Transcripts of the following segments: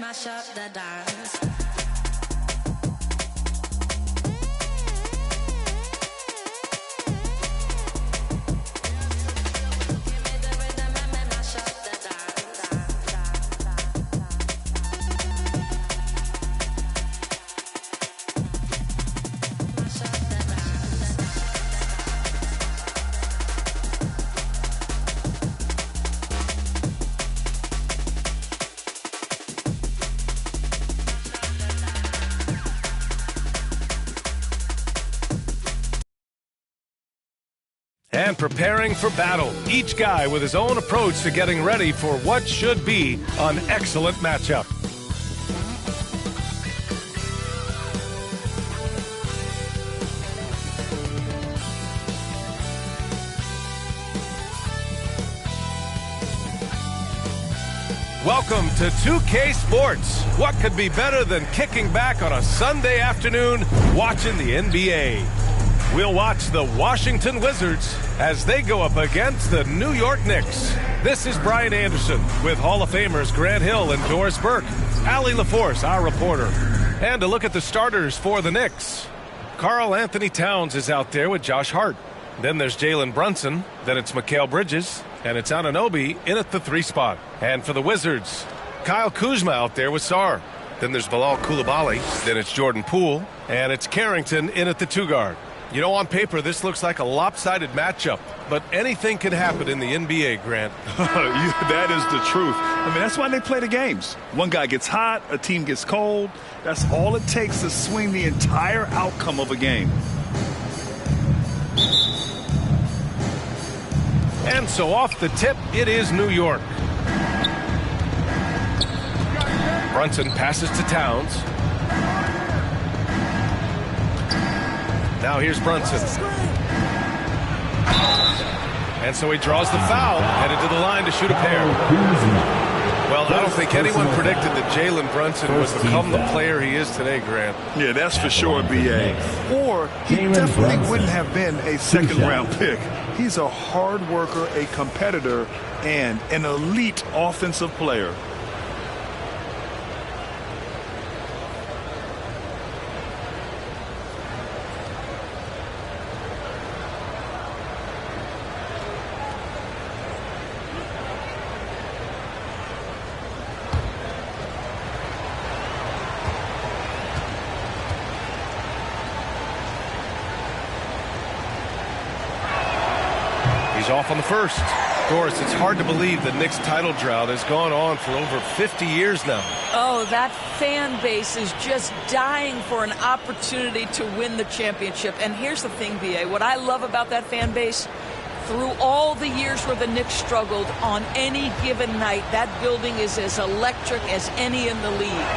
mash up the dance. And preparing for battle, each guy with his own approach to getting ready for what should be an excellent matchup. Welcome to 2K Sports. What could be better than kicking back on a Sunday afternoon watching the NBA? We'll watch the Washington Wizards as they go up against the New York Knicks. This is Brian Anderson with Hall of Famers Grant Hill and Doris Burke. Allie LaForce, our reporter. And a look at the starters for the Knicks. Karl Anthony Towns is out there with Josh Hart. Then there's Jalen Brunson. Then it's Mikal Bridges. And it's Anunoby in at the 3 spot. And for the Wizards, Kyle Kuzma out there with Sarr. Then there's Bilal Coulibaly. Then it's Jordan Poole. And it's Carrington in at the 2 guard. You know, on paper, this looks like a lopsided matchup, but anything can happen in the NBA, Grant. That is the truth. I mean, that's why they play the games. One guy gets hot, a team gets cold. That's all it takes to swing the entire outcome of a game. And so off the tip, it is New York. Brunson passes to Towns. Now here's Brunson. And so he draws the foul, headed to the line to shoot a pair. Well, I don't think anyone predicted that Jalen Brunson would become the player he is today, Grant. Yeah, that's for sure, B.A. Or he definitely wouldn't have been a second-round pick. He's a hard worker, a competitor, and an elite offensive player. He's off on the first. Doris, it's hard to believe the Knicks title drought has gone on for over 50 years now. Oh, that fan base is just dying for an opportunity to win the championship. And here's the thing, B.A., what I love about that fan base, through all the years where the Knicks struggled, on any given night, that building is as electric as any in the league.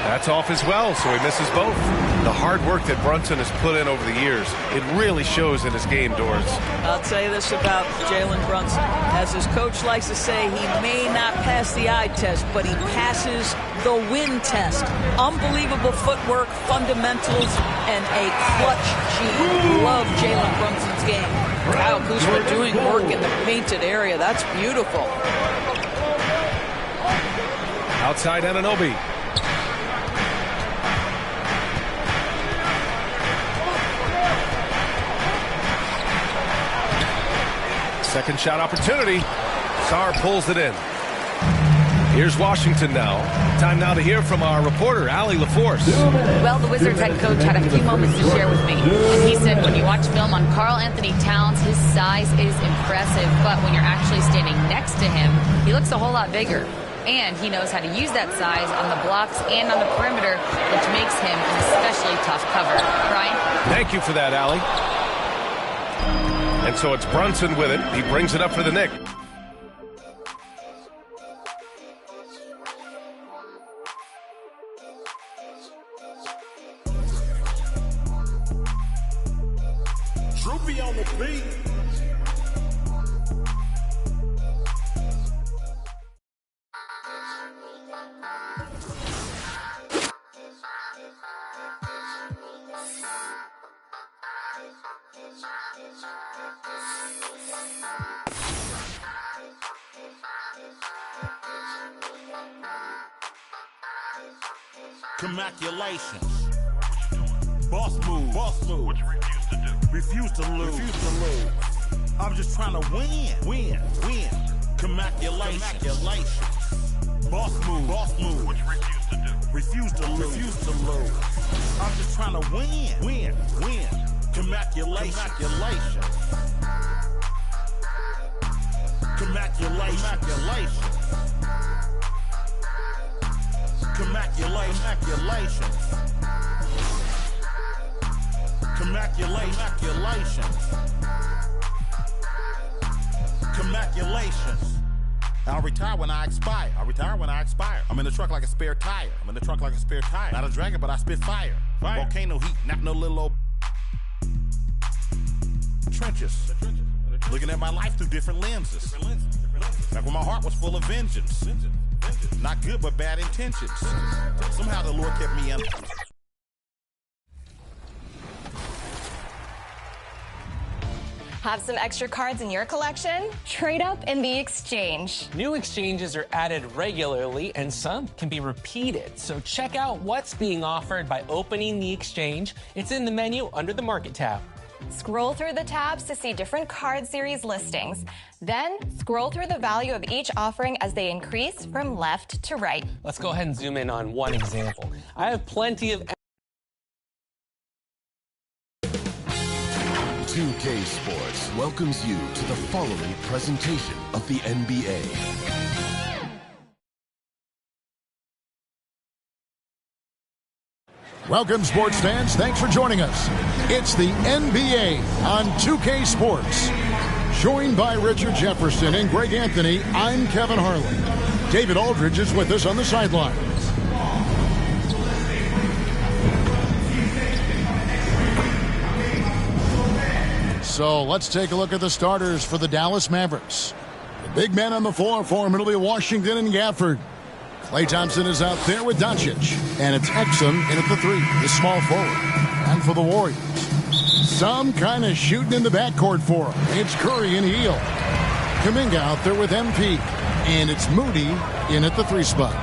That's off as well, so he misses both. The hard work that Brunson has put in over the years, it really shows in his game, Doris. I'll tell you this about Jalen Brunson. As his coach likes to say, he may not pass the eye test, but he passes the win test. Unbelievable footwork, fundamentals, and a clutch gene. Love Jalen Brunson's game. Kyle Kuzma doing work in the painted area. That's beautiful. Outside Anunoby. Second shot opportunity. Sarr pulls it in. Here's Washington now. Time now to hear from our reporter, Allie LaForce. Well, the Wizards head coach had a few moments to share with me. And he said when you watch film on Karl Anthony Towns, his size is impressive. But when you're actually standing next to him, he looks a whole lot bigger. And he knows how to use that size on the blocks and on the perimeter, which makes him an especially tough cover. Brian? Thank you for that, Allie. And so it's Brunson with it. He brings it up for the Knicks. Droopy on the beat. Congratulations. Boss move. What you refuse to do. Refuse to lose. I'm just trying to win. Congratulations. Boss move. What you refuse to do. Refuse to lose. I'm just trying to win. Congratulations. Congratulations. I'll retire when I expire. I'm in the truck like a spare tire. Not a dragon, but I spit fire. Volcano heat, not no little old trenches. Looking at my life through different lenses. Back when my heart was full of vengeance. Not good, but bad intentions. Somehow the Lord kept me in. Have some extra cards in your collection? Trade up in the exchange. New exchanges are added regularly and some can be repeated. So check out what's being offered by opening the exchange. It's in the menu under the Market tab. Scroll through the tabs to see different card series listings. Then scroll through the value of each offering as they increase from left to right. Let's go ahead and zoom in on one example. I have plenty of 2K Sports welcomes you to the following presentation of the NBA. Welcome, sports fans. Thanks for joining us. It's the NBA on 2K Sports. Joined by Richard Jefferson and Greg Anthony, I'm Kevin Harlan. David Aldridge is with us on the sidelines. So let's take a look at the starters for the Dallas Mavericks. The big men on the floor for them, it'll be Washington and Gafford. Klay Thompson is out there with Doncic. And it's Exum in at the three, the small forward. And for the Warriors, some kind of shooting in the backcourt for him. It's Curry and Hield. Kuminga out there with MP. And it's Moody in at the three spot.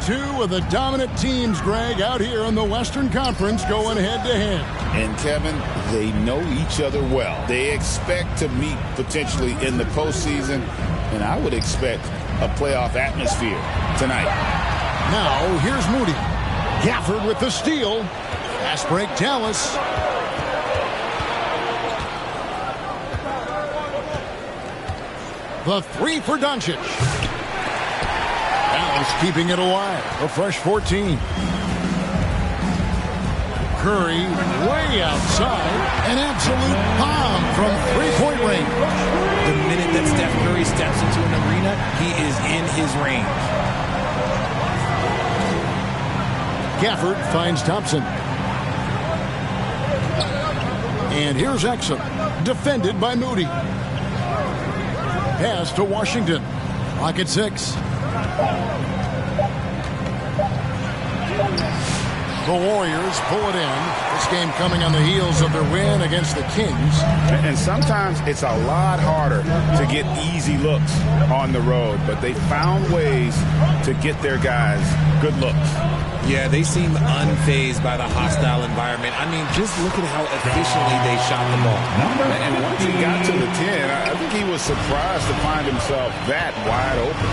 Two of the dominant teams, Greg, out here in the Western Conference going head-to-head. And, Kevin, they know each other well. They expect to meet potentially in the postseason, and I would expect a playoff atmosphere tonight. Now, here's Moody. Gafford with the steal. Fast break, Dallas. The three for Doncic. Dallas keeping it alive. A fresh 14. Curry way outside. An absolute bomb from three-point range. The minute that Steph Curry steps into an arena, he is in his range. Gafford finds Thompson. And here's Exum, defended by Moody. Pass to Washington. Clock at 6. The Warriors pull it in. This game coming on the heels of their win against the Kings. And sometimes it's a lot harder to get easy looks on the road, but they found ways to get their guys good looks. Yeah, they seem unfazed by the hostile environment. I mean, just look at how efficiently they shot the ball. And once he got to the 10, I think he was surprised to find himself that wide open.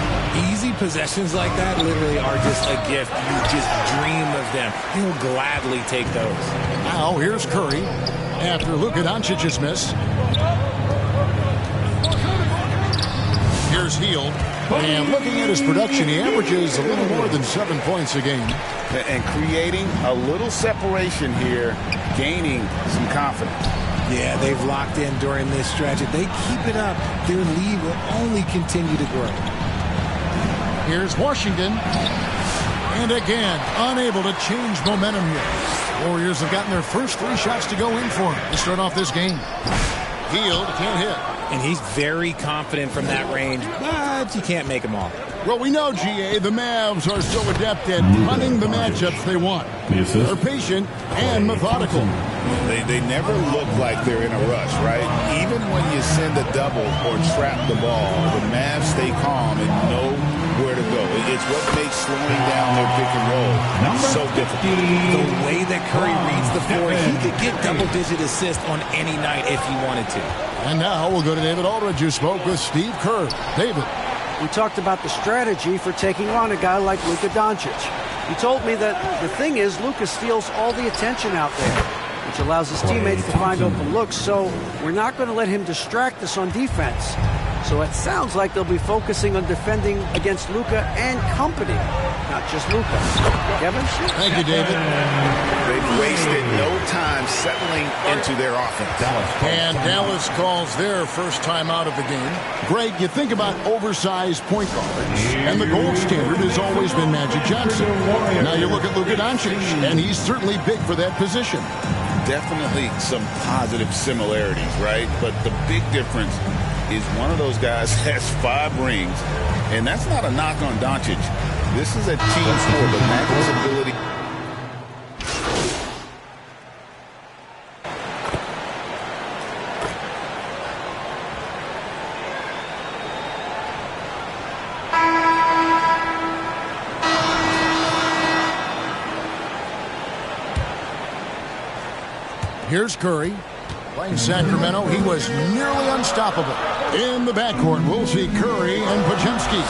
Easy possessions like that literally are just a gift. You just dream of them. He'll gladly take those. Now, here's Curry after Luka Doncic's miss. Here's Hield. And looking at his production, he averages a little more than 7 points a game. And creating a little separation here, gaining some confidence. Yeah, they've locked in during this stretch. If they keep it up, their lead will only continue to grow. Here's Washington. And again, unable to change momentum here. Warriors have gotten their first 3 shots to go in for him to start off this game. Hield can't hit. And he's very confident from that range, but you can't make them all. Well, we know, GA, the Mavs are so adept at running the matchups they want. They're patient and methodical. They never look like they're in a rush, right? Even when you send a double or trap the ball, the Mavs stay calm and know where to go. It's what makes slowing down their pick and roll so difficult. The way that Curry reads the floor, he could get double-digit assists on any night if he wanted to. And now we'll go to David Aldridge, who spoke with Steve Kerr. David. We talked about the strategy for taking on a guy like Luka Doncic. He told me that the thing is Luka steals all the attention out there, which allows his teammates to find open looks, so we're not going to let him distract us on defense. So it sounds like they'll be focusing on defending against Luka and company, not just Luka. Kevin? Thank you, David. They've wasted no time settling into their offense. And Dallas calls their first time out of the game. Greg, you think about oversized point guards, and the gold standard has always been Magic Johnson. Now you look at Luka Doncic, and he's certainly big for that position. Definitely some positive similarities, right? But the big difference is one of those guys has 5 rings, and that's not a knock on Doncic. This is a team sport, but Magic's ability. Here's Curry. Playing Sacramento, he was nearly unstoppable. In the backcourt, we'll see Curry and Podziemski.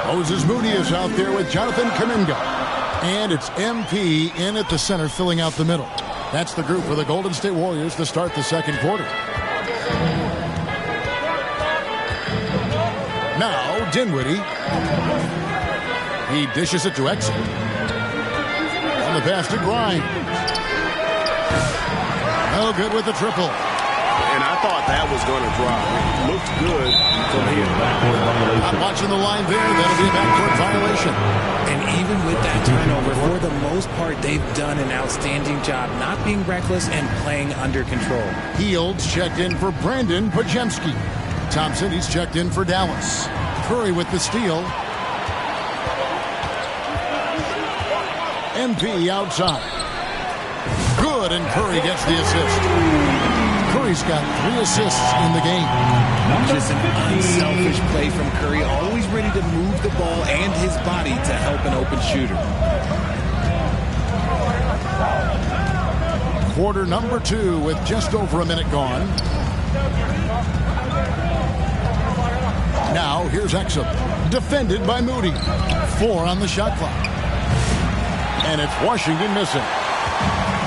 Moses Moody is out there with Jonathan Kuminga. And it's MP in at the center, filling out the middle. That's the group for the Golden State Warriors to start the second quarter. Now, Dinwiddie. He dishes it to Exum. On the pass to Grimes. No good with the triple. And I thought that was going to drop. It looked good from here. Not watching the line there. That'll be a backcourt violation. And even with that turnover, for the most part, they've done an outstanding job not being reckless and playing under control. Fields checked in for Brandon Podziemski. Thompson, he's checked in for Dallas. Curry with the steal. MP outside. Good, and Curry gets the assist. Curry's got 3 assists in the game. Just an unselfish play from Curry, always ready to move the ball and his body to help an open shooter. Quarter number 2 with just over a minute gone. Now here's Exum, defended by Moody. 4 on the shot clock. And it's Washington missing.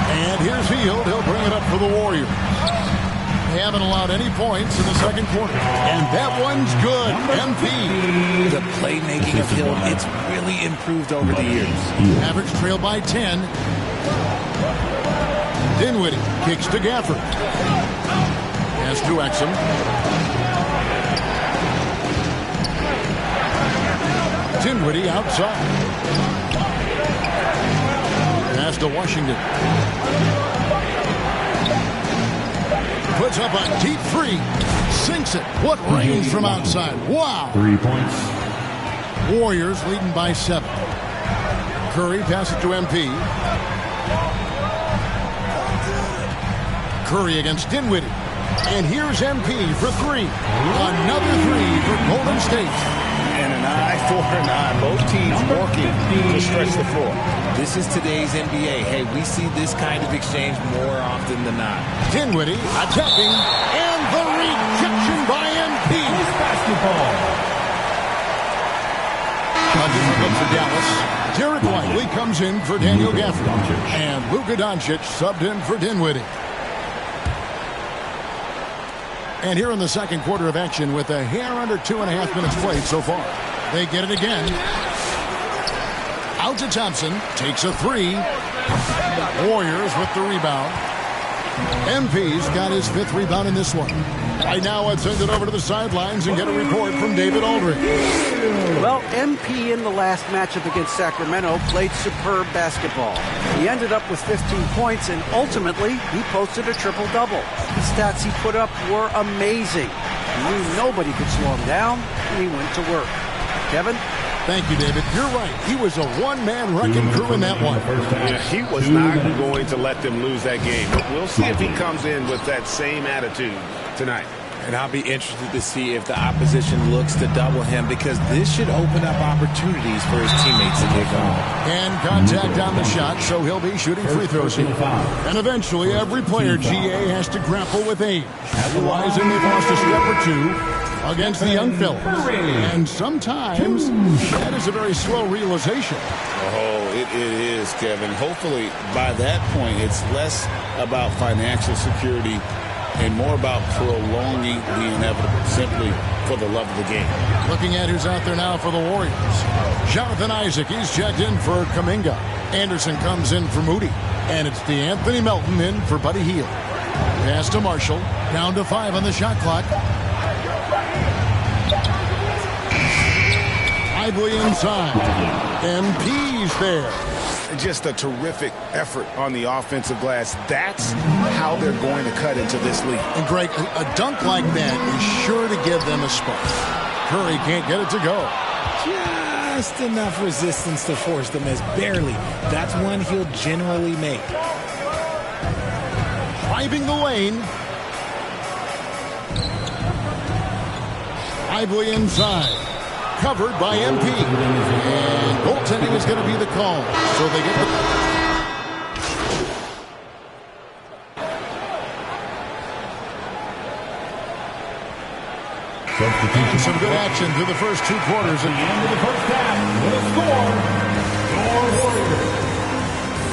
And here's Hield. He'll bring it up for the Warriors. They haven't allowed any points in the second quarter. And that one's good. MP. The playmaking of Hield, it's really improved over the years. Mavericks trail by 10. Dinwiddie kicks to Gafford. Pass to Exum. Dinwiddie outside. Pass to Washington. Puts up a deep 3. Sinks it. What range from outside. Wow. 3 points. Warriors leading by 7. Curry passes it to MP. Curry against Dinwiddie. And here's MP for 3. Another 3 for Golden State. And an eye for an eye. Both teams working to stretch the floor. This is today's NBA. Hey, we see this kind of exchange more often than not. Dinwiddie attacking, and the rejection by MP. Basketball. A different look for Dallas. Derek Lively comes in for Daniel Gafford. And Luka Doncic subbed in for Dinwiddie. And here in the second quarter of action with a hair under 2.5 minutes played so far. They get it again. Out to Thompson. Takes a 3. Warriors with the rebound. MP's got his 5th rebound in this one. Right now, let's send it over to the sidelines and get a report from David Aldridge. Well, MP in the last matchup against Sacramento played superb basketball. He ended up with 15 points, and ultimately, he posted a triple-double. The stats he put up were amazing. He knew nobody could slow him down, and he went to work. Kevin? Thank you, David. You're right. He was a one-man wrecking crew in that one. Yeah, he was not going to let them lose that game. But we'll see if he comes in with that same attitude tonight. And I'll be interested to see if the opposition looks to double him, because this should open up opportunities for his teammates to get going. And contact on the shot, so he'll be shooting free throws here. And eventually, every player, GA, has to grapple with age. Otherwise, they may lost a step or two against the young fellas. And sometimes, that is a very slow realization. Oh, it is, Kevin. Hopefully, by that point, it's less about financial security and more about prolonging the inevitable, simply for the love of the game. Looking at who's out there now for the Warriors. Jonathan Isaac, he's checked in for Kuminga. Anderson comes in for Moody. And it's DeAnthony Melton in for Buddy Hield. Pass to Marshall. Down to 5 on the shot clock. Lively inside. MP's there. Just a terrific effort on the offensive glass. That's how they're going to cut into this league. And Greg, a dunk like that is sure to give them a spark. Curry can't get it to go. Just enough resistance to force the miss. Barely. That's one he'll generally make. Driving the lane. Lively inside. Covered by MP. And goaltending is going to be the call. So they get the... Some good action through the first 2 quarters. At the end of the first half, with a score, your Warriors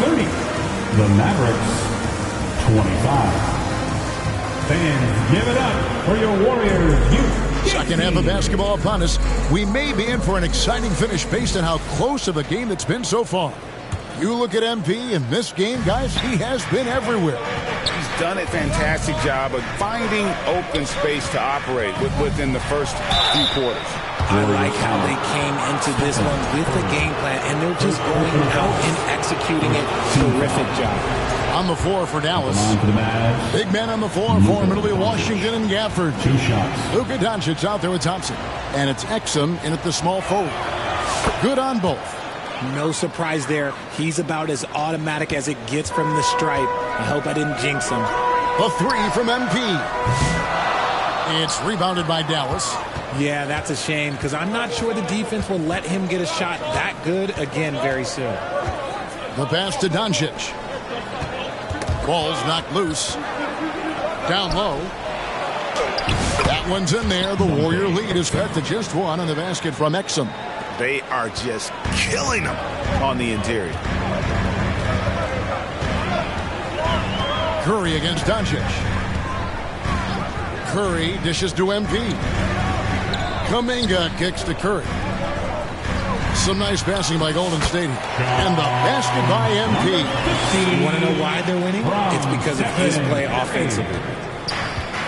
30, the Mavericks 25. Fans, give it up for your Warriors youth. Second half of basketball upon us. We may be in for an exciting finish based on how close of a game it's been so far. You look at MP in this game, guys, he has been everywhere. He's done a fantastic job of finding open space to operate within the first few quarters. I like how they came into this one with the game plan, and they're just going out and executing it. Terrific job. On the floor for Dallas. Big man on the floor for him. It'll be Washington and Gafford. 2 shots. Luka Doncic out there with Thompson. And it's Exum in at the small forward. Good on both. No surprise there. He's about as automatic as it gets from the stripe. I hope I didn't jinx him. A 3 from MP. It's rebounded by Dallas. Yeah, that's a shame, because I'm not sure the defense will let him get a shot that good again very soon. The pass to Doncic. Ball's knocked loose. Down low. That one's in there. The Warrior lead is cut to just 1 on the basket from Exum. They are just killing them on the interior. Curry against Doncic. Curry dishes to MP. Kuminga kicks to Curry. Some nice passing by Golden State. And the basket by MP. You want to know why they're winning? It's because of his play offensively.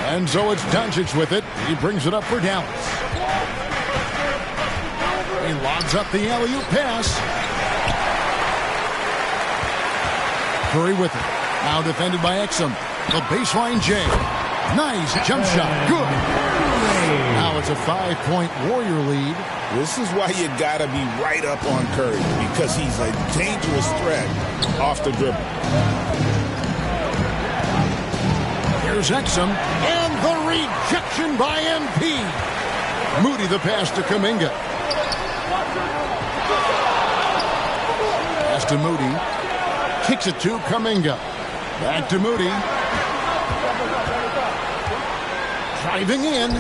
And so it's Doncic with it. He brings it up for Dallas. He lobs up the alley-oop pass. Curry with it. Now defended by Exum. The baseline J. Nice jump shot. Good. Now it's a 5-point Warrior lead. This is why you got to be right up on Curry, because he's a dangerous threat off the dribble. Here's Exum. And the rejection by MP. Moody the pass to Kuminga. Pass to Moody. Kicks it to Kuminga. Back to Moody. Driving in.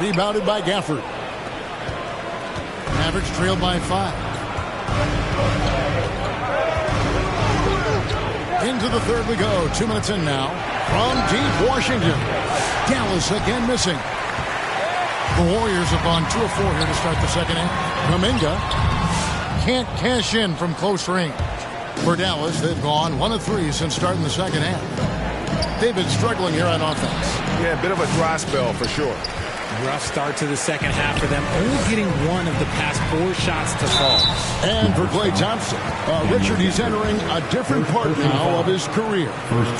Rebounded by Gafford. Mavericks trailed by 5. Into the third we go. 2 minutes in now. From deep Washington. Dallas again missing. The Warriors have gone 2 of 4 here to start the second half. Kuminga can't cash in from close range. For Dallas, they've gone 1 of 3 since starting the second half. They've been struggling here on offense. Yeah, a bit of a dry spell for sure. Rough start to the second half for them, only getting 1 of the past 4 shots to fall. And for Klay Thompson, Richard, he's entering a different part now of his career.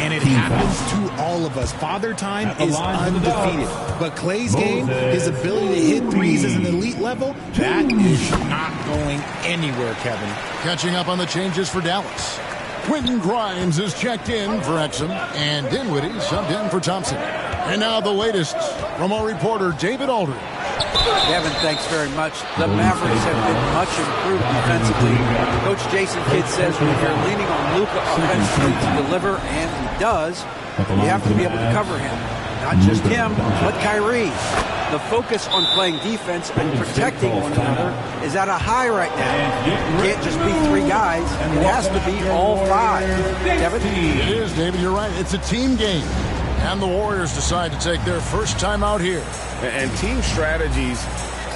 And it happens to all of us. Father Time is undefeated. But Klay's game, his ability to hit threes as an elite level, that is not going anywhere, Kevin. Catching up on the changes for Dallas. Quentin Grimes is checked in for Exum, and Dinwiddie subbed in for Thompson. And now the latest from our reporter, David Aldridge. Kevin, thanks very much. The Mavericks have been much improved defensively. Coach Jason Kidd says if you're leaning on Luka offensively to deliver, and he does, you have to be able to cover him. Not just him, but Kyrie. The focus on playing defense and protecting one another is at a high right now. It can't just be 3 guys. It has to be all 5. Kevin? It is, David. You're right. It's a team game. And the Warriors decide to take their first time out here. And team strategies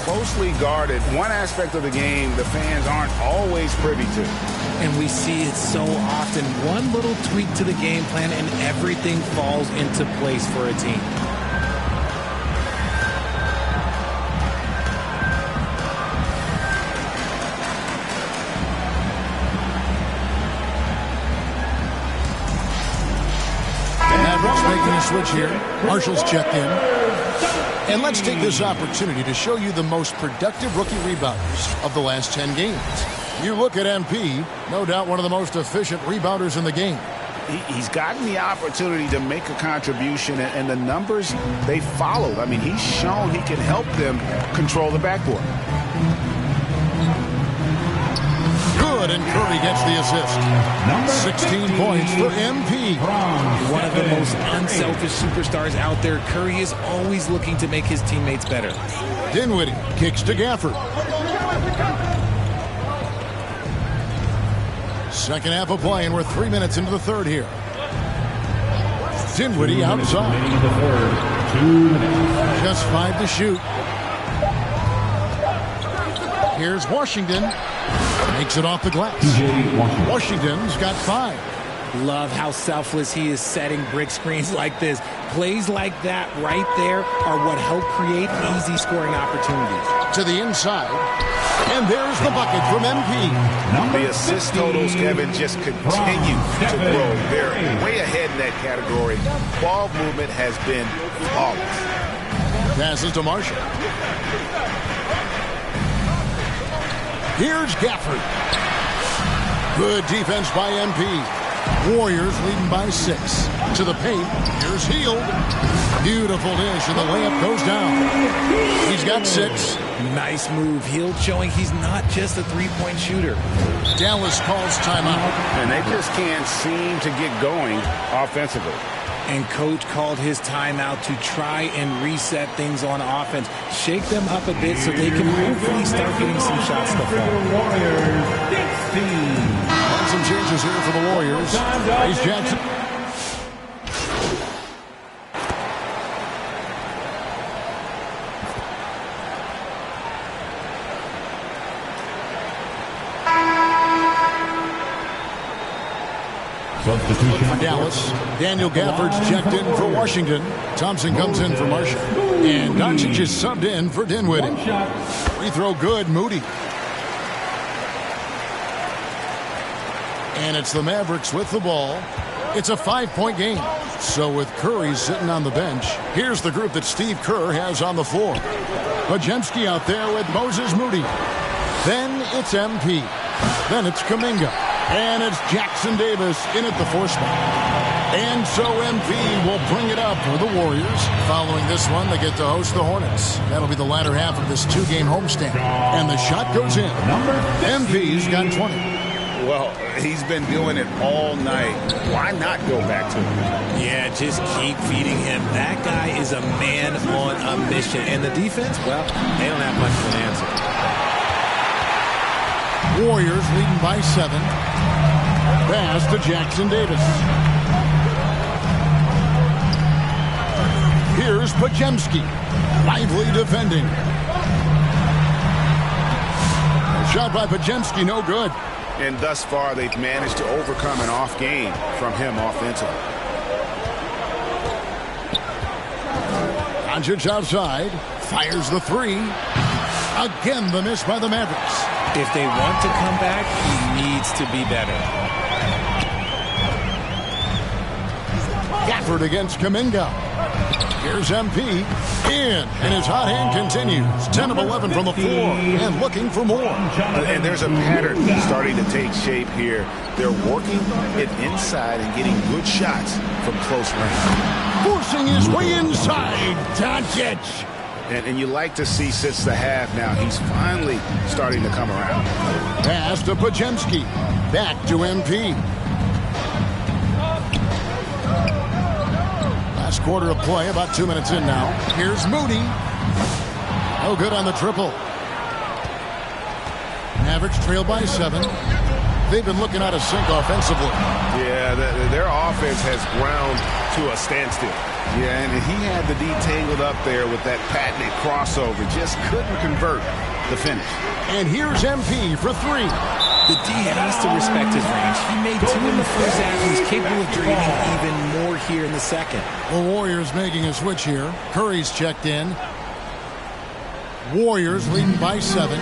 closely guarded. One aspect of the game the fans aren't always privy to. And we see it so often. One little tweak to the game plan and everything falls into place for a team. Making a switch here. Marshall's checked in. And let's take this opportunity to show you the most productive rookie rebounders of the last 10 games. You look at MP, no doubt one of the most efficient rebounders in the game. He's gotten the opportunity to make a contribution, and the numbers, they followed. I mean, he's shown he can help them control the backboard. Good, and Curry gets the assist. 16 points for MP. One of the most unselfish superstars out there. Curry is always looking to make his teammates better. Dinwiddie kicks to Gafford. Second half of play, and we're 3 minutes into the third here. Dinwiddie outside. Just 5 to shoot. Here's Washington. Makes it off the glass. Washington's got 5. Love how selfless he is setting brick screens like this. Plays like that right there are what help create easy scoring opportunities. To the inside. And there's the bucket from MP. The assist totals, Kevin, just continue to grow. They're way ahead in that category. Ball movement has been flawless. Passes to Marshall. Here's Gafford. Good defense by MP. Warriors leading by 6. To the paint. Here's Hield. Beautiful dish, and the layup goes down. He's got 6. Nice move. Hield showing he's not just a three-point shooter. Dallas calls timeout. And they just can't seem to get going offensively. And coach called his timeout to try and reset things on offense. Shake them up a bit so they can hopefully start getting some shots to fall. Some changes here for the Warriors. Ace Jackson. Substitution for Dallas. Daniel Gafford's checked in for Washington. Thompson comes in for Marshall. And Doncic is subbed in for Dinwiddie. Free throw good, Moody. And it's the Mavericks with the ball. It's a 5-point game. So with Curry sitting on the bench, here's the group that Steve Kerr has on the floor. Podziemski out there with Moses Moody. Then it's MP. Then it's Kuminga. And it's Jackson Davis in at the 4 spot. And so MP will bring it up for the Warriors. Following this one, they get to host the Hornets. That'll be the latter half of this 2-game homestand. And the shot goes in. MP's got 20. Well, he's been doing it all night. Why not go back to him? Yeah, just keep feeding him. That guy is a man on a mission. And the defense, well, they don't have much of an answer. Warriors leading by 7. Pass to Jackson Davis. Here's Podziemski. Lively defending. Shot by Podziemski, no good. And thus far, they've managed to overcome an off game from him offensively. Doncic outside. Fires the 3. Again, the miss by the Mavericks. If they want to come back, he needs to be better. Gafford against Kuminga. Here's MP in, and his hot hand continues. 10 of 11 from the floor, and looking for more. And there's a pattern starting to take shape here. They're working it inside and getting good shots from close range. Forcing his way inside, Doncic. And you like to see since the half now, he's finally starting to come around. Pass to Podziemski. Back to MP. Last quarter of play, about 2 minutes in now. Here's Moody. No good on the triple. Mavericks trail by 7. They've been looking out of sync offensively. Yeah, their offense has ground to a standstill. Yeah, and he had the D tangled up there with that patented crossover. Just couldn't convert the finish. And here's MP for 3. The D has to respect his range. He made 2 in the first half. He's capable of draining even more here in the second. The Warriors making a switch here. Curry's checked in. Warriors leading by 7.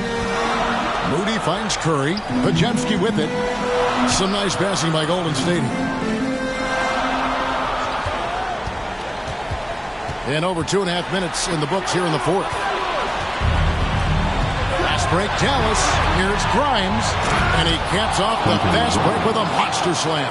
Moody finds Curry. Podziemski with it. Some nice passing by Golden State. And over 2.5 minutes in the books here in the fourth. Fast break, Dallas. Here's Grimes. And he caps off the fast break with a monster slam.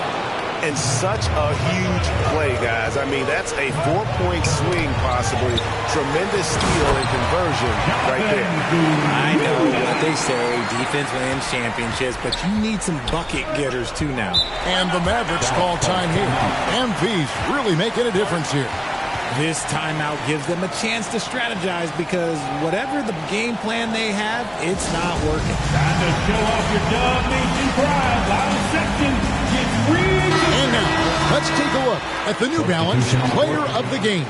And such a huge play, guys. I mean, that's a 4-point swing, possibly. Tremendous steal and conversion right there. I know what they say, defense wins championships, but you need some bucket getters too now. And the Mavericks call time here. MV's really making a difference here. This timeout gives them a chance to strategize because whatever the game plan they have, it's not working. Time to show off your Dub Nation pride. Live section gets rigged. And now, let's take a look at the New Balance player of the game.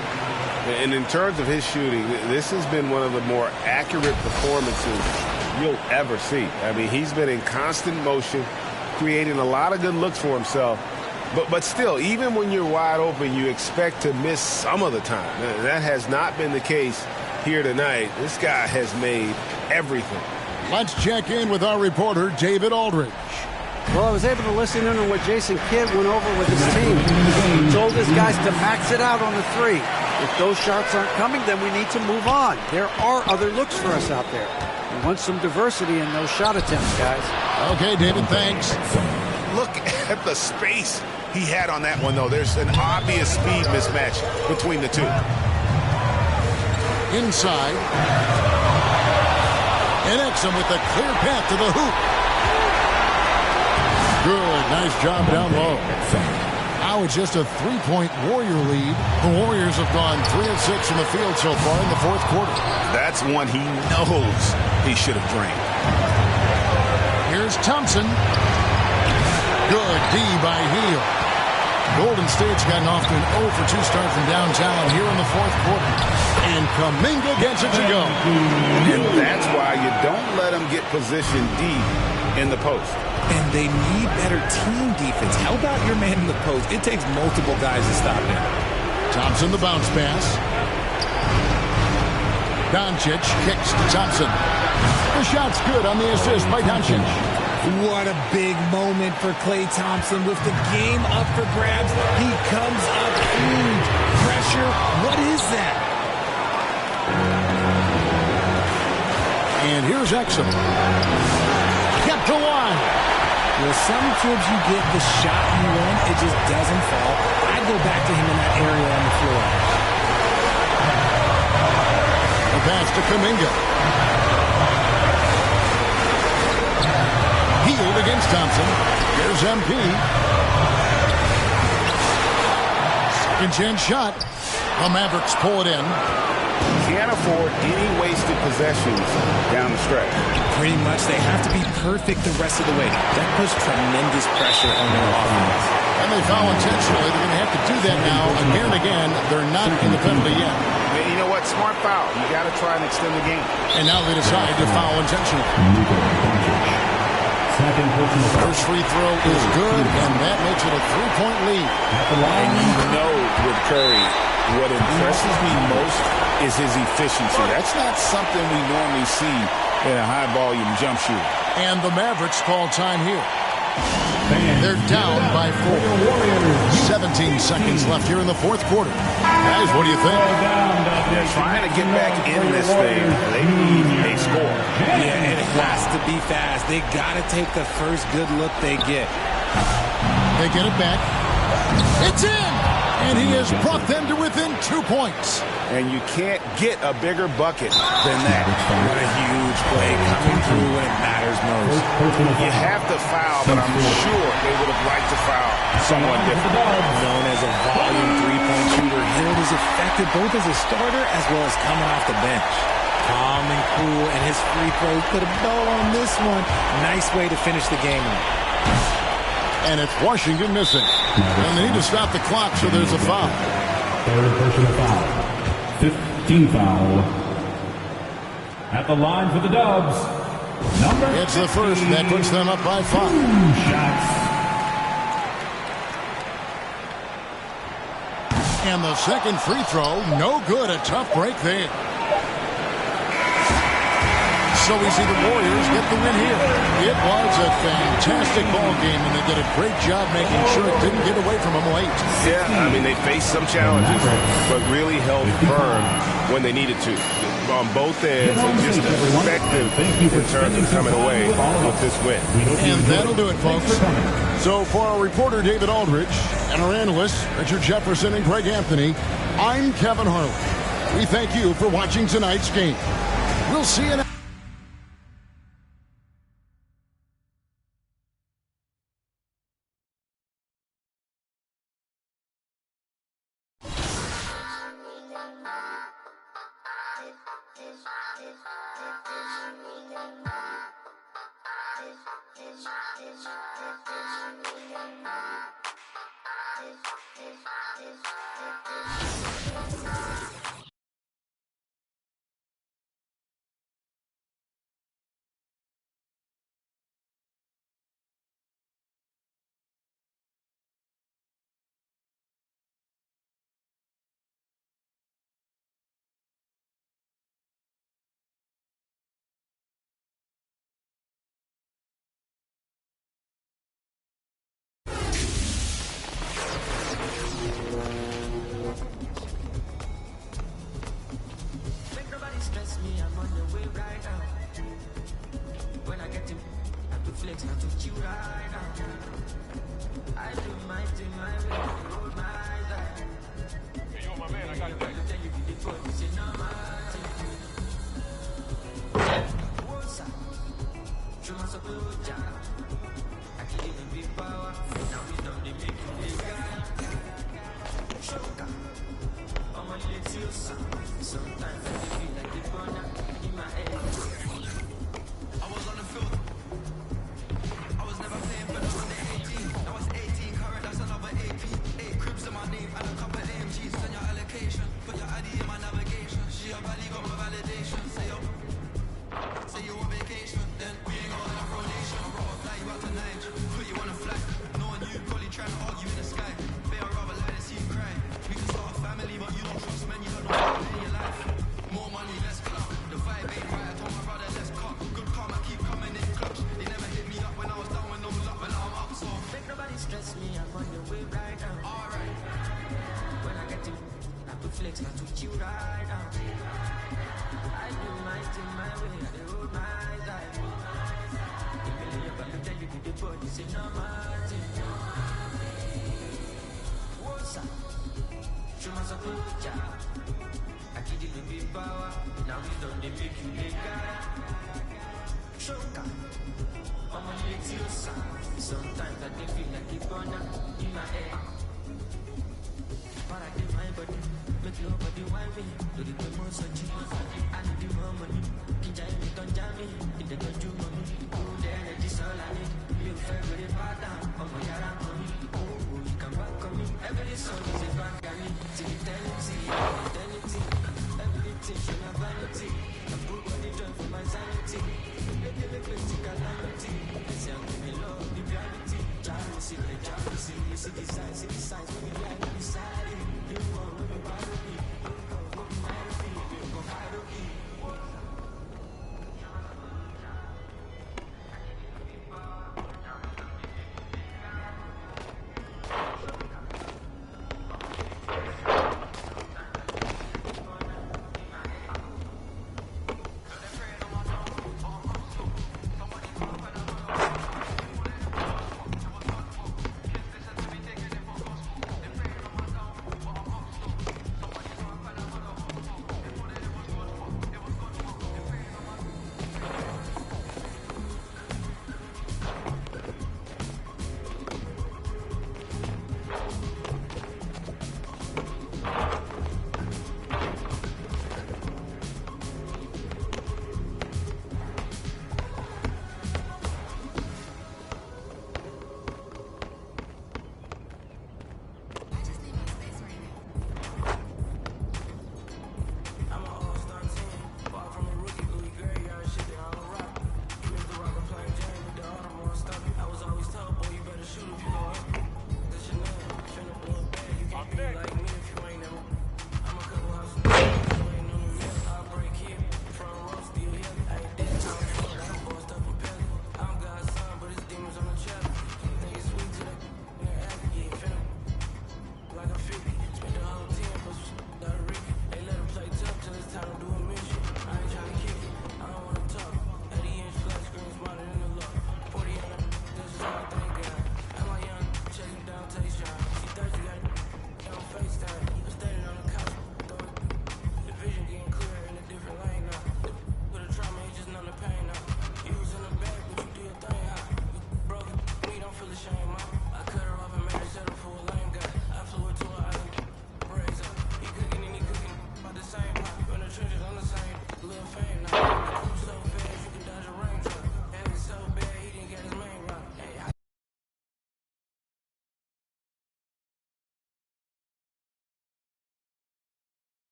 And in terms of his shooting, this has been one of the more accurate performances you'll ever see. I mean, he's been in constant motion, creating a lot of good looks for himself. But still, even when you're wide open, you expect to miss some of the time. That has not been the case here tonight. This guy has made everything. Let's check in with our reporter, David Aldridge. Well, I was able to listen in on what Jason Kidd went over with his team. He told his guys to max it out on the 3. If those shots aren't coming, then we need to move on. There are other looks for us out there. We want some diversity in those shot attempts, guys. Okay, David, thanks. Look at the space he had on that one, though. There's an obvious speed mismatch between the two. Inside. And Exum with a clear path to the hoop. Good. Nice job down low. Now it's just a 3-point Warrior lead. The Warriors have gone 3 of 6 in the field so far in the fourth quarter. That's one he knows he should have drained. Here's Thompson. Good D by Heel. Golden State's gotten off to an 0 for 2 start from downtown here in the fourth quarter. And Kuminga gets it to go. And that's why you don't let them get positioned deep in the post. And they need better team defense. How about your man in the post? It takes multiple guys to stop him. Thompson the bounce pass. Doncic kicks to Thompson. The shot's good on the assist by Doncic. What a big moment for Klay Thompson with the game up for grabs. He comes up huge. Pressure. What is that? And here's Exum. Kept to line. Well, some kids you get the shot you want, it just doesn't fall. I go back to him in that area on the floor. The pass to Kuminga. Healed against Thompson. Here's MP. Second chance shot. The Mavericks pull it in. Can't afford any wasted possessions down the stretch. Pretty much they have to be perfect the rest of the way. That puts tremendous pressure on their offense. And they foul intentionally. They're going to have to do that now again and again. They're not in the penalty yet. You know what? Smart foul. You got to try and extend the game. And now they decide to foul intentionally. First free throw is good, and that makes it a 3-point lead. And you know with Curry, what impresses me most is his efficiency. That's not something we normally see in a high-volume jump shooter. And the Mavericks call time here. They're down by 4. 17 seconds left here in the fourth quarter. Guys, what do you think? They're trying to get back in this thing. They need a score. Yeah, it has to be fast. They got to take the first good look they get. They get it back. It's in! And he has brought them to within 2 points. And you can't get a bigger bucket than that. What a huge play coming through when it matters most. You have to foul, but I'm sure they would have liked to foul someone different. Known as a volume three-point shooter, Hill is effective both as a starter as well as coming off the bench. Calm and cool, and his free throws put a bow on this one. Nice way to finish the game off. And it's Washington missing. And they need to stop the clock, so there's a foul. Third personal foul. 15 foul. At the line for the Dubs. It's the first. That puts them up by 5. 2 shots. And the second free throw, no good. A tough break there. So we see the Warriors get the win here. It was a fantastic ball game, and they did a great job making sure it didn't get away from them late. Yeah, I mean, they faced some challenges, but really held firm when they needed to. On both ends, and just effective in terms of coming away with this win. And that'll do it, folks. So for our reporter, David Aldridge, and our analysts, Richard Jefferson and Greg Anthony, I'm Kevin Harlan. We thank you for watching tonight's game. We'll see you next.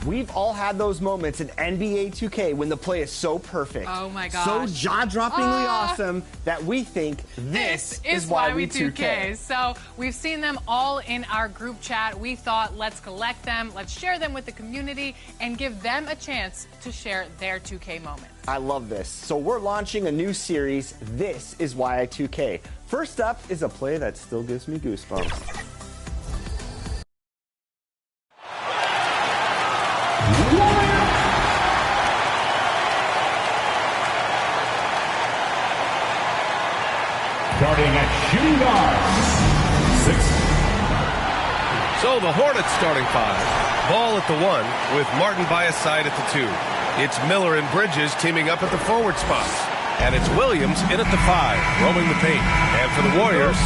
We've all had those moments in NBA 2K when the play is so perfect, oh my gosh, so jaw-droppingly awesome that we think this is why we 2K. So we've seen them all in our group chat. We thought, let's collect them, let's share them with the community, and give them a chance to share their 2K moments. I love this. So we're launching a new series, This Is Why I 2K. First up is a play that still gives me goosebumps. Starting at shooting guard, 6. So the Hornets starting 5. Ball at the 1 with Martin by his side at the 2. It's Miller and Bridges teaming up at the forward spots. And it's Williams in at the 5, roaming the paint. And for the Warriors,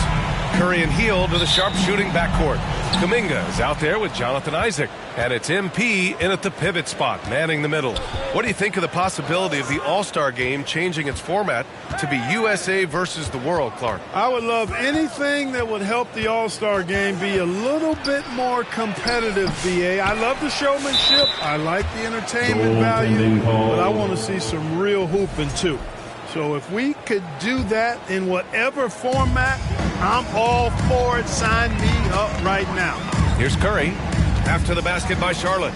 Curry and Heel to the sharp-shooting backcourt. Kuminga is out there with Jonathan Isaac. And it's MP in at the pivot spot, manning the middle. What do you think of the possibility of the All-Star game changing its format to be USA versus the world, Clark? I would love anything that would help the All-Star game be a little bit more competitive, BA. I love the showmanship. I like the entertainment value, but I want to see some real hooping, too. So if we could do that in whatever format, I'm all for it. Sign me up right now. Here's Curry after the basket by Charlotte.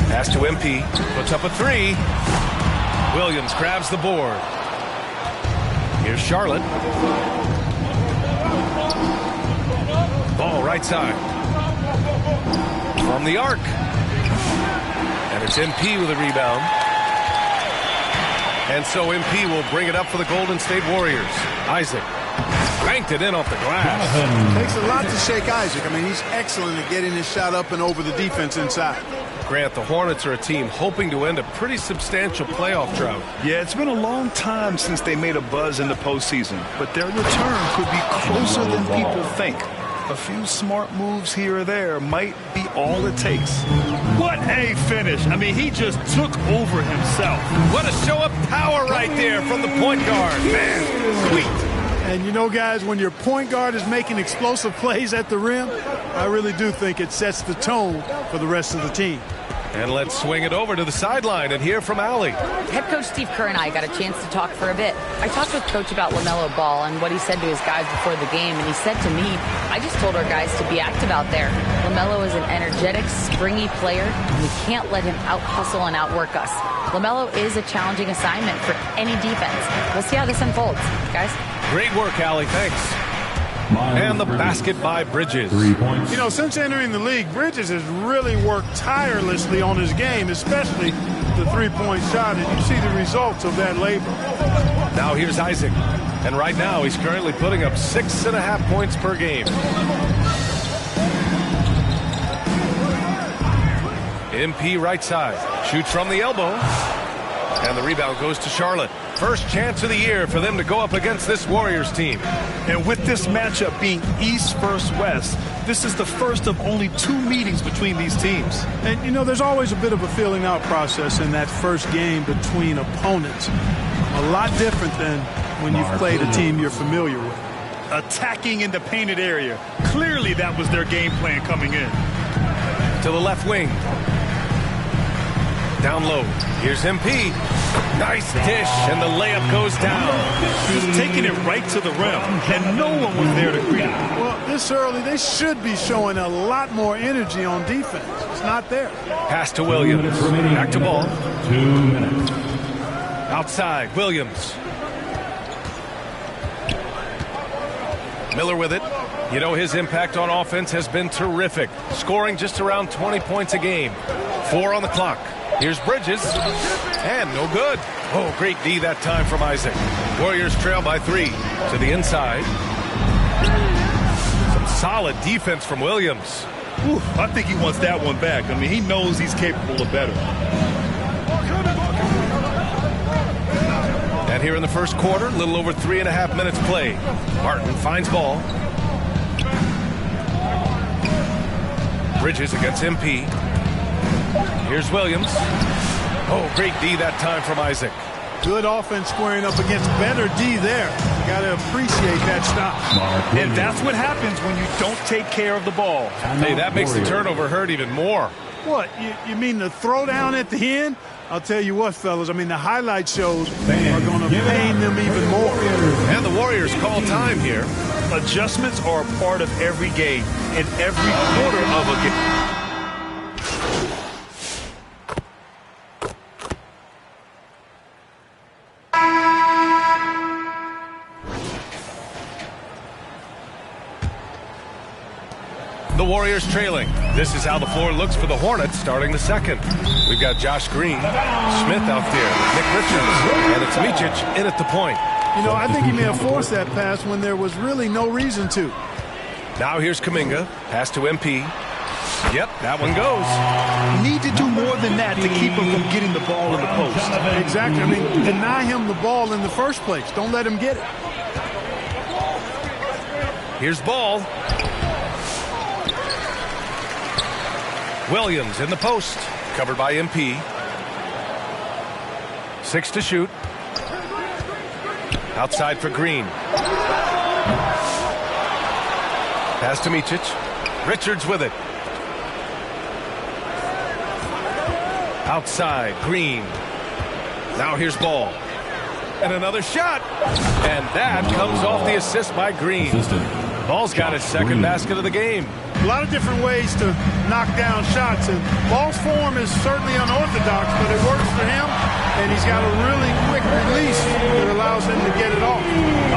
Pass to MP, puts up a 3. Williams grabs the board. Here's Charlotte. Ball right side. From the arc. And it's MP with a rebound. And so MP will bring it up for the Golden State Warriors. Isaac banked it in off the glass. Takes a lot to shake Isaac. I mean, he's excellent at getting his shot up and over the defense inside. Grant, the Hornets are a team hoping to end a pretty substantial playoff drought. Yeah, it's been a long time since they made a buzz in the postseason, but their return could be closer than people think. A few smart moves here or there might be all it takes. What a finish. I mean, he just took over himself. What a show of power right there from the point guard. Man, sweet. And you know, guys, when your point guard is making explosive plays at the rim, I really do think it sets the tone for the rest of the team. And let's swing it over to the sideline and hear from Allie. Head coach Steve Kerr and I got a chance to talk for a bit. I talked with Coach about LaMelo Ball and what he said to his guys before the game, and he said to me, I just told our guys to be active out there. LaMelo is an energetic, springy player, and we can't let him out-hustle and outwork us. LaMelo is a challenging assignment for any defense. We'll see how this unfolds, guys. Great work, Allie. Thanks. And the basket by Bridges. 3 points. You know, since entering the league, Bridges has really worked tirelessly on his game, especially the three-point shot, and you see the results of that labor. Now here's Isaac. And right now he's currently putting up 6.5 points per game. MP right side. Shoots from the elbow. And the rebound goes to Charlotte. First chance of the year for them to go up against this Warriors team. And with this matchup being East versus West, this is the first of only 2 meetings between these teams. And, you know, there's always a bit of a feeling out process in that first game between opponents. A lot different than when you've played a team you're familiar with. Attacking in the painted area. Clearly that was their game plan coming in. To the left wing. Down low. Here's MP. Nice dish, and the layup goes down. Just taking it right to the rim, and no one was there to greet it. Well, this early, they should be showing a lot more energy on defense. It's not there. Pass to Williams. Back to Ball. 2 minutes. Outside, Williams. Miller with it. You know, his impact on offense has been terrific, scoring just around 20 points a game. 4 on the clock. Here's Bridges, and no good. Oh, great D that time from Isaac. Warriors trail by 3 to the inside. Some solid defense from Williams. Whew, I think he wants that one back. I mean, he knows he's capable of better. And here in the first quarter, a little over 3.5 minutes play. Martin finds Ball. Bridges against MP. Here's Williams. Oh, great D that time from Isaac. Good offense squaring up against better D there. Got to appreciate that stop. And that's what happens when you don't take care of the ball. Hey, that makes the turnover hurt even more. What, you mean the throwdown at the end? I'll tell you what, fellas, I mean, the highlight shows are going to pain them even more. And the Warriors call time here. Adjustments are a part of every game and every quarter of a game. The Warriors trailing. This is how the floor looks for the Hornets starting the second. We've got Josh Green, Smith out there, Nick Richards, and it's Micic in at the point. You know, I think he may have forced that pass when there was really no reason to. Now here's Kuminga. Pass to MP. Yep, that one goes. Need to do more than that to keep him from getting the ball in the post. Exactly. I mean, deny him the ball in the first place. Don't let him get it. Here's Ball. Williams in the post, covered by MP. 6 to shoot. Outside for Green. Pass to Micic. Richards with it. Outside, Green. Now here's Ball. And another shot. And that comes off the assist by Green. Ball's got his second basket of the game. A lot of different ways to knock down shots, and Ball's form is certainly unorthodox, but it works for him, and he's got a really quick release that allows him to get it off.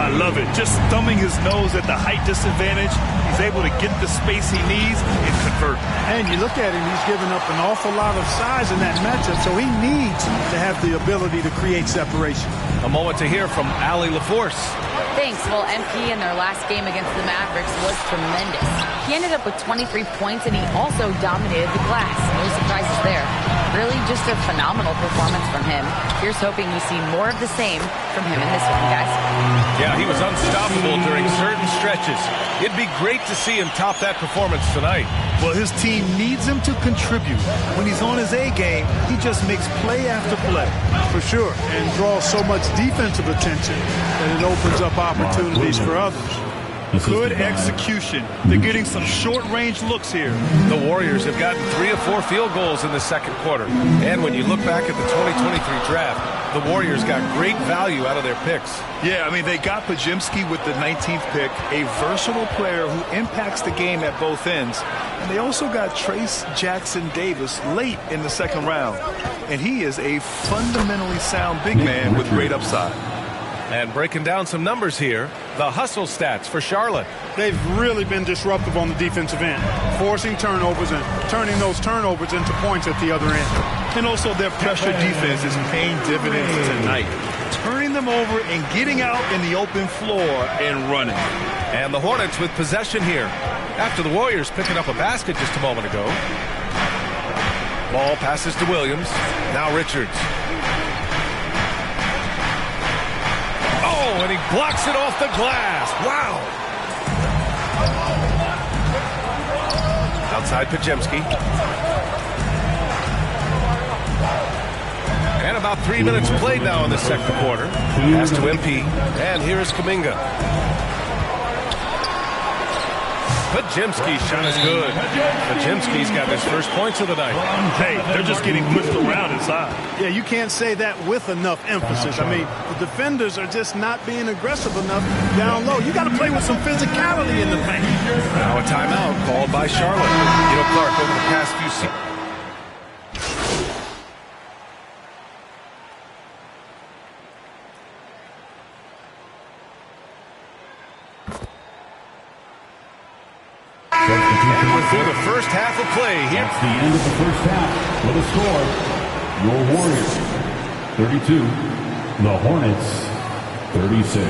I love it. Just thumbing his nose at the height disadvantage, he's able to get the space he needs and convert. And you look at him, he's given up an awful lot of size in that matchup, so he needs to have the ability to create separation. A moment to hear from Allie LaForce. Thanks. Well, MP in their last game against the Mavericks was tremendous. He ended up with 23 points, and he also dominated the glass. No surprises there. Really just a phenomenal performance from him. Here's hoping we see more of the same from him in this one, guys. Yeah, he was unstoppable during certain stretches. It'd be great to see him top that performance tonight. Well, his team needs him to contribute. When he's on his A game, he just makes play after play. For sure, and draws so much defensive attention that it opens up opportunities for others. Good execution. They're getting some short-range looks here. The Warriors have gotten 3 of 4 field goals in the second quarter. And when you look back at the 2023 draft, the Warriors got great value out of their picks. Yeah, I mean, they got Pajemski with the 19th pick, a versatile player who impacts the game at both ends. And they also got Trace Jackson Davis late in the second round. And he is a fundamentally sound big man with great upside. And breaking down some numbers here, the hustle stats for Charlotte. They've really been disruptive on the defensive end, forcing turnovers and turning those turnovers into points at the other end. And also their pressure defense is paying dividends tonight, turning them over and getting out in the open floor and running. And the Hornets with possession here after the Warriors picking up a basket just a moment ago. Ball passes to Williams. Now Richards. Oh, and he blocks it off the glass. Wow. Outside Pajemski. And about 3 minutes played now in the second quarter. Pass to MP. And here is Kuminga. Pajemski's shot is good. Pajemski's got his first points of the night. Hey, they're just getting pushed around inside. Yeah, you can't say that with enough emphasis. I mean, the defenders are just not being aggressive enough down low. You got to play with some physicality in the paint. Now a timeout called by Charlotte. Clark over the past few seasons. Through the first half of play here. That's the end of the first half. With a score, your Warriors 32, the Hornets 36.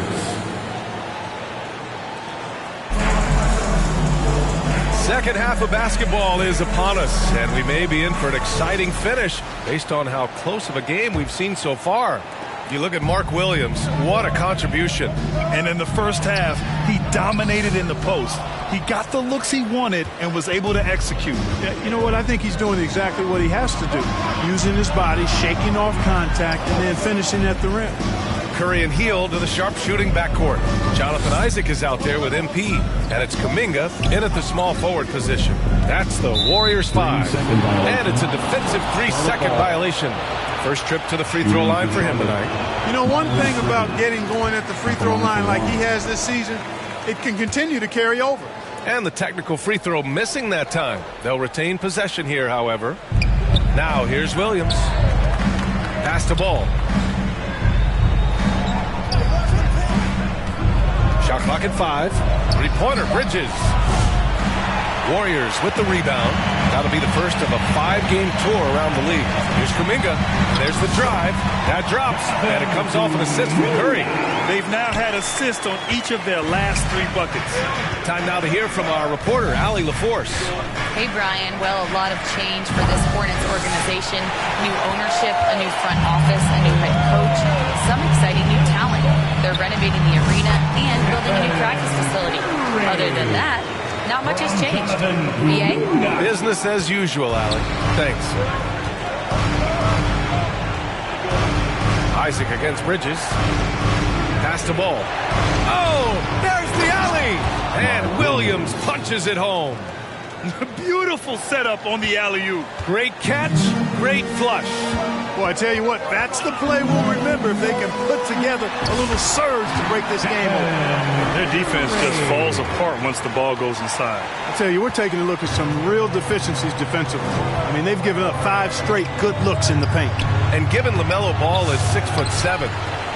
Second half of basketball is upon us, and we may be in for an exciting finish based on how close of a game we've seen so far. You look at Mark Williams, what a contribution. And in the first half, he dominated in the post. He got the looks he wanted and was able to execute. Yeah, you know what? I think he's doing exactly what he has to do. Using his body, shaking off contact, and then finishing at the rim. Curry and Heel to the sharp-shooting backcourt. Jonathan Isaac is out there with MP, and it's Kuminga in at the small forward position. That's the Warriors 5, and it's a defensive 3-second violation. First trip to the free throw line for him tonight. You know, one thing about getting going at the free throw line like he has this season, it can continue to carry over. And the technical free throw missing that time. They'll retain possession here, however. Now here's Williams. Pass to Ball. Shot clock at 5. Three-pointer, Bridges. Warriors with the rebound. That'll be the first of a 5-game tour around the league. Here's Kuminga. There's the drive. That drops, and it comes off an assist from Curry. They've now had assists on each of their last 3 buckets. Time now to hear from our reporter, Allie LaForce. Hey, Brian. Well, a lot of change for this Hornets organization. New ownership, a new front office, a new head coach, some exciting new talent. They're renovating the arena and building a new practice facility. Other than that, not much has changed. BA? Business as usual, Allie. Thanks. Isaac against Bridges. Pass to Ball. Oh, there's the alley! And Williams punches it home. Beautiful setup on the alley-oop. Great catch, great flush. Well, I tell you what, that's the play we'll remember if they can put together a little surge to break this game open. Their defense just falls apart once the ball goes inside. I tell you, we're taking a look at some real deficiencies defensively. I mean, they've given up 5 straight good looks in the paint. And given LaMelo Ball is 6'7",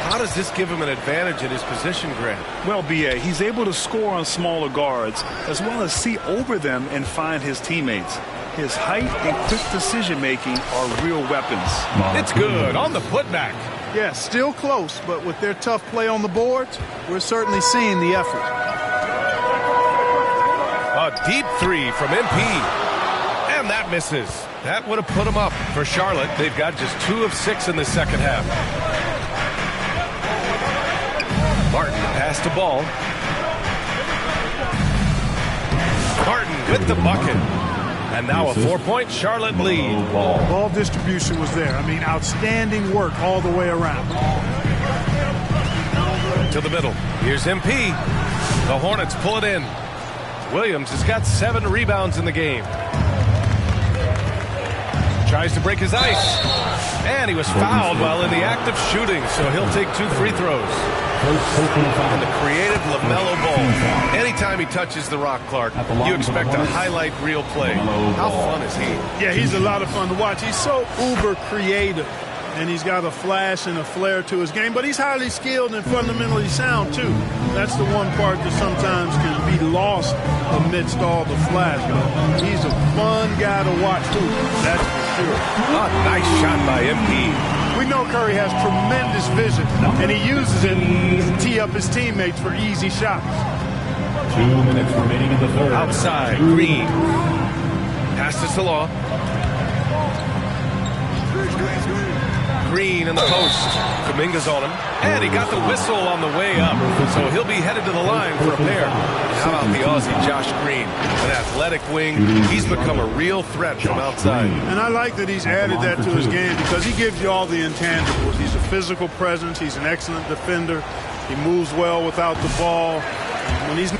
how does this give him an advantage in his position, Grant? Well, B.A., he's able to score on smaller guards as well as see over them and find his teammates. His height and quick decision-making are real weapons. It's good on the putback. Yeah, still close, but with their tough play on the boards, we're certainly seeing the effort. A deep 3 from MP. And that misses. That would have put them up. For Charlotte, they've got just 2 of 6 in the second half. Martin pass to Ball. Martin with the bucket. And now a 4-point Charlotte lead. Ball distribution was there. I mean, outstanding work all the way around. To the middle. Here's MP. The Hornets pull it in. Williams has got 7 rebounds in the game. Tries to break his ice. And he was fouled while in the act of shooting, so he'll take 2 free throws. And the creative LaMelo Ball. Anytime he touches the rock, Clark, you expect a highlight reel play. How fun is he? Yeah, he's a lot of fun to watch. He's so uber creative, and he's got a flash and a flair to his game, but he's highly skilled and fundamentally sound, too. That's the one part that sometimes can be lost amidst all the flash. But he's a fun guy to watch, too. That's for sure. Oh, nice shot by MP. We know Curry has tremendous vision, and he uses it to tee up his teammates for easy shots. 2 minutes remaining in the third. Outside, Green. Passes to Law. Green in the post. Kuminga's on him. And he got the whistle on the way up. So he'll be headed to the line for a pair. How about the Aussie, Josh Green? An athletic wing. He's become a real threat from outside. And I like that he's added that to his game because he gives you all the intangibles. He's a physical presence. He's an excellent defender. He moves well without the ball. When he's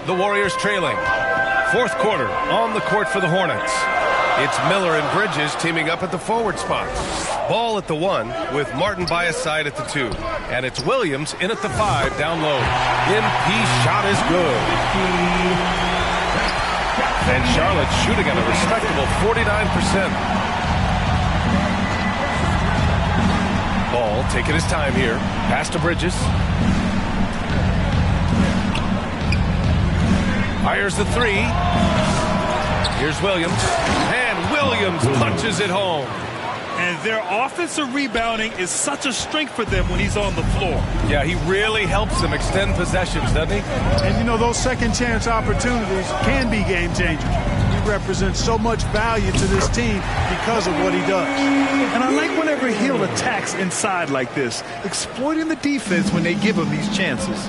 The Warriors trailing. 4th quarter on the court for the Hornets. It's Miller and Bridges teaming up at the forward spot. Ball at the 1 with Martin by his side at the 2. And it's Williams in at the 5 down low. MP shot is good. And Charlotte shooting at a respectable 49%. Ball taking his time here. Pass to Bridges. Fires the 3. Here's Williams. And Williams punches it home. And their offensive rebounding is such a strength for them when he's on the floor. Yeah, he really helps them extend possessions, doesn't he? And, you know, those second chance opportunities can be game changers. He represents so much value to this team because of what he does. And I like whenever Hill attacks inside like this, exploiting the defense when they give him these chances.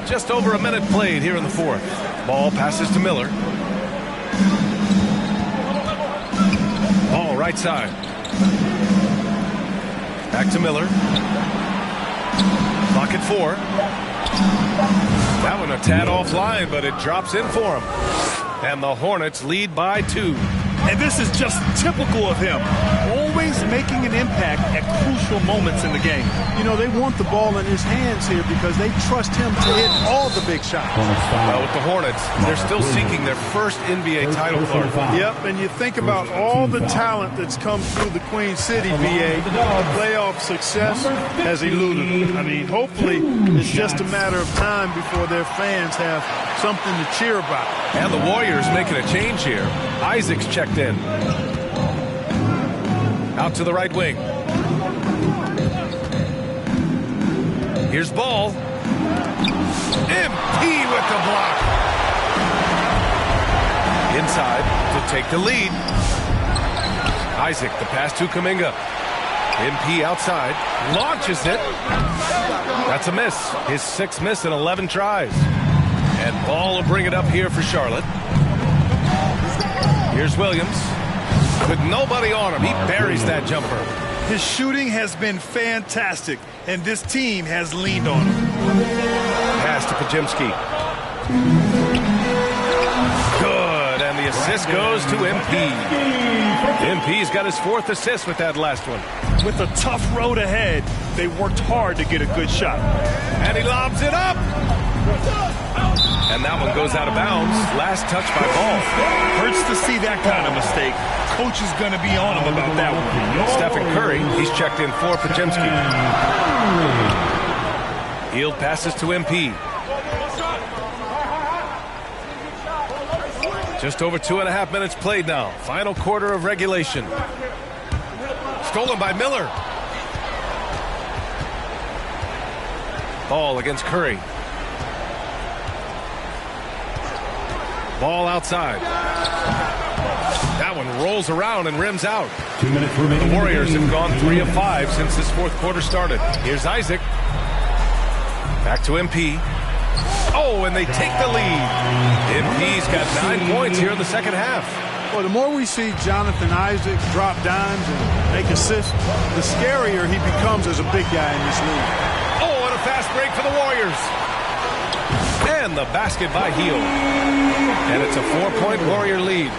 Just over a minute played here in the 4th. Ball passes to Miller. Ball right side. Back to Miller. Clock at 4. That one a tad offline, but it drops in for him. And the Hornets lead by 2. And this is just typical of him. Always making an impact at crucial moments in the game. You know, they want the ball in his hands here because they trust him to hit all the big shots. Well, with the Hornets, they're still seeking their first NBA title, Clark. Yep, and you think about all the talent that's come through the Queen City, BA. Playoff success has eluded. I mean, hopefully it's just a matter of time before their fans have something to cheer about. And the Warriors making a change here. Isaac's checked in. Out to the right wing. Here's Ball. MP with the block. Inside to take the lead. Isaac, the pass to Kuminga. MP outside. Launches it. That's a miss. His 6th miss in 11 tries. And Ball will bring it up here for Charlotte. Here's Williams. With nobody on him, he buries that jumper. His shooting has been fantastic, and this team has leaned on him. Pass to Pajemski. Good, and the assist goes to MP. MP's got his 4th assist with that last one. With a tough road ahead, they worked hard to get a good shot. And he lobs it up. And that one goes out of bounds. Last touch by Ball. Hurts to see that kind of mistake. Coach is going to be on him about that one. Stephen Curry, he's checked in for Pajemski. Hield passes to MP. Just over 2.5 minutes played now. Final quarter of regulation. Stolen by Miller. Ball against Curry. Ball outside. That That one rolls around and rims out. 2 minutes remaining. The Warriors have gone 3 of 5 since this fourth quarter started. Here's Isaac. Back to MP. Oh, and they take the lead. MP's got 9 points here in the second half. Well, the more we see Jonathan Isaac drop dimes and make assists, the scarier he becomes as a big guy in this league. Oh, and a fast break for the Warriors. And the basket by Heel. And it's a 4-point Warrior lead.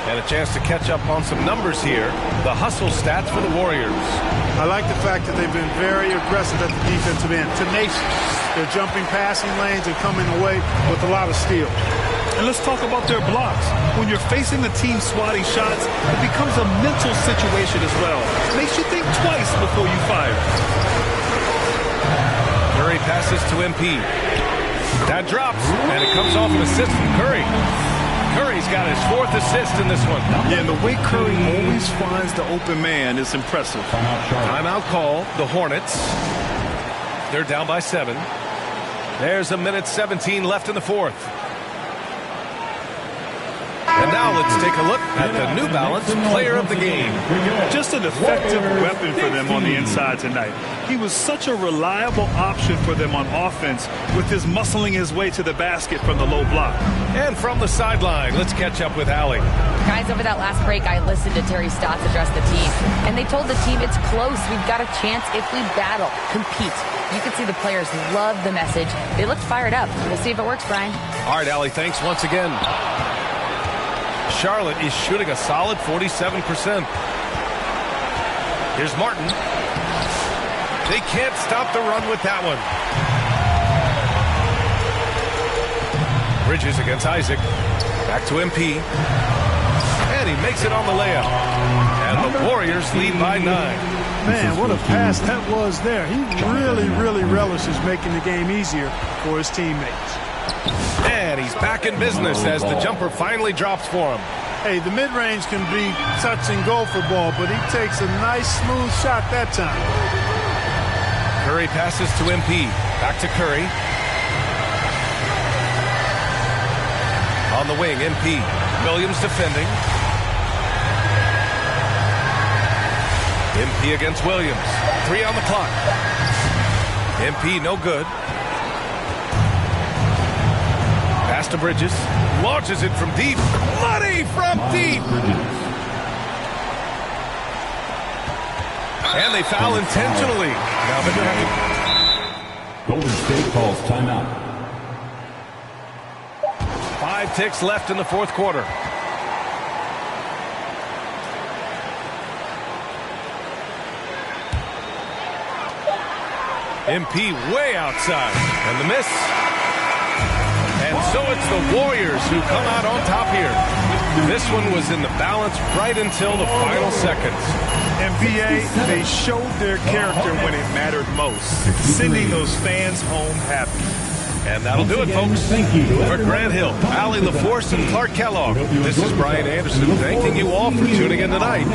And a chance to catch up on some numbers here. The hustle stats for the Warriors. I like the fact that they've been very aggressive at the defensive end. Tenacious. They're jumping passing lanes and coming away with a lot of steals. And let's talk about their blocks. When you're facing a team swatting shots, it becomes a mental situation as well. It makes you think twice before you fire. Curry passes to MP. That drops, and it comes off an assist from Curry. Curry's got his 4th assist in this one. Yeah, and the way Curry always finds the open man is impressive. Timeout call, the Hornets. They're down by 7. There's a minute 17 left in the fourth. And now let's take a look at the New Balance player of the game. Just an effective weapon for them on the inside tonight. He was such a reliable option for them on offense with his muscling his way to the basket from the low block. And from the sideline, let's catch up with Allie. Guys, over that last break, I listened to Terry Stotts address the team. And they told the team it's close. We've got a chance if we battle, compete. You can see the players love the message. They look fired up. We'll see if it works, Brian. All right, Allie, thanks once again. Charlotte is shooting a solid 47%. Here's Martin. They can't stop the run with that one. Bridges against Isaac. Back to MP. And he makes it on the layup. And the Warriors lead by 9. Man, what a pass that was there. He really relishes making the game easier for his teammates. And he's back in business as the jumper finally drops for him. Hey, the mid-range can be touch and go for ball, but he takes a nice, smooth shot that time. Curry passes to MP. Back to Curry. On the wing, MP. Williams defending. MP against Williams. 3 on the clock. MP no good. Pass to Bridges. Launches it from deep. Money from deep. And they foul intentionally. Now they're tracking. Golden State calls timeout. 5 ticks left in the fourth quarter. MP way outside. And the miss. And so it's the Warriors who come out on top here. This one was in the balance right until the final seconds. NBA, they showed their character when it mattered most, sending those fans home happy. And that'll do it, folks. Thank you. For Grant Hill, Allie LaForce, and Clark Kellogg, this is Brian Anderson thanking you all for tuning in tonight.